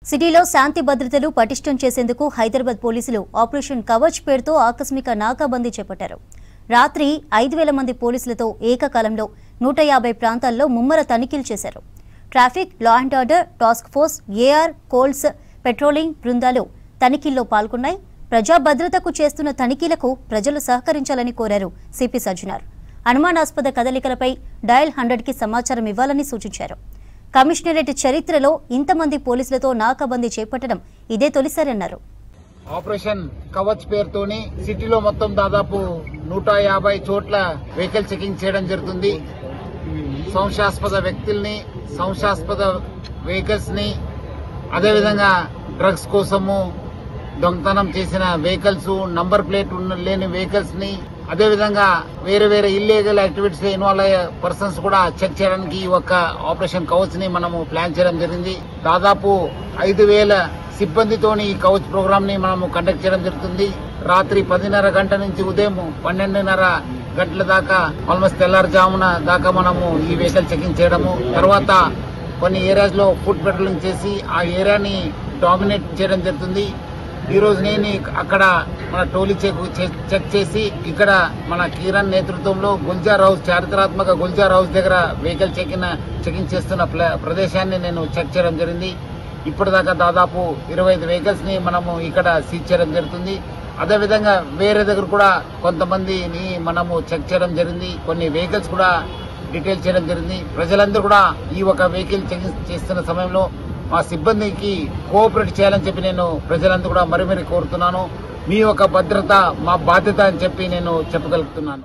సిటీలో శాంతి భద్రతలు పటిష్టం చేసేందుకు హైదరాబాద్ పోలీసులు ఆపరేషన్ కవచ్ పేరుతో ఆకస్మిక నాకాబందీ చేపట్టారు. రాత్రి 5,000 మంది పోలీసులతో ఏకకాలంలో 150 ప్రాంతాల్లో ముమ్మర తనిఖీలు చేశారు. Traffic, law and order, task force, AR, colts, patrolling బృందాలు తనిఖీల్లో పాల్గొన్నాయి. ప్రజా భద్రతకు చేస్తున్న తనిఖీలకు ప్రజలు సహకరించాలని కోరారు సిపి సజ్జనార్. అనుమానాస్పద కదలికలపై డయల్ 100కి సమాచారం ఇవ్వాలని సూచించారు. కమిషనరేట్ చరిత్రలో ఇంతమంది పోలీసులతో నాకాబందీ చేపట్టడం ఇదే తొలిసారన్నారు. ఆపరేషన్ కవచ్ పేరుతోని సిటీలో మొత్తం దాదాపు 150 చోట్ల వెహికల్ చెకింగ్ చేయడం జరుగుతుంది. సంశయాస్పద వ్యక్తుల్ని, సంశయాస్పద వెహికల్స్ ని, అదేవిధంగా డ్రగ్స్ కోసము దొంగతనం చేసిన వెహికల్స్, నంబర్ ప్లేట్ లేని వెహికల్స్ ని, అదేవిధంగా వేరే ఇల్లీగల్ యాక్టివిటీస్ లో ఇన్వాల్వ్ అయ్యే పర్సన్స్ కూడా చెక్ చేయడానికి ఒక ఆపరేషన్ కవచ్ ని మనము ప్లాన్ చేయడం జరిగింది. దాదాపు 5,000 సిబ్బందితోని ఈ కవచ్ ప్రోగ్రామ్ ని మనము కండక్ట్ చేయడం జరుగుతుంది. రాత్రి 10:30 గంటల నుంచి ఉదయం 12:30 గంటల దాకా ఆల్మోస్ట్ తెల్లారుజామున దాకా మనము ఈ వెహికల్ చెకింగ్ చేయడము, తర్వాత కొన్ని ఏరియాస్ లో ఫుడ్ పెట్రోలింగ్ చేసి ఆ ఏరియాని డామినేట్ చేయడం జరుగుతుంది. ఈ రోజు నేను అక్కడ మన టోలీ చెక్ చేసి ఇక్కడ మన కిరణ్ నేతృత్వంలో గుల్జార్ హౌస్, చారిత్రాత్మక గుల్జార్ హౌస్ దగ్గర వెహికల్ చెకింగ్ చేస్తున్న ప్రదేశాన్ని నేను చెక్ చేయడం జరిగింది. ఇప్పటిదాకా దాదాపు 25 వెహికల్స్ ని మనము ఇక్కడ సీజ్ చేయడం జరుగుతుంది. అదేవిధంగా వేరే దగ్గర కూడా కొంతమందిని మనము చెక్ చేయడం జరిగింది. కొన్ని వెహికల్స్ కూడా డీటెయిల్ చేయడం జరిగింది. ప్రజలందరూ కూడా ఈ ఒక వెహికల్ చెకింగ్ చేస్తున్న సమయంలో మా సిబ్బందికి కోఆపరేట్ చేయాలని చెప్పి నేను ప్రజలందరూ కూడా మరీ కోరుతున్నాను. మీ యొక్క భద్రత మా బాధ్యత అని చెప్పి నేను చెప్పగలుగుతున్నాను.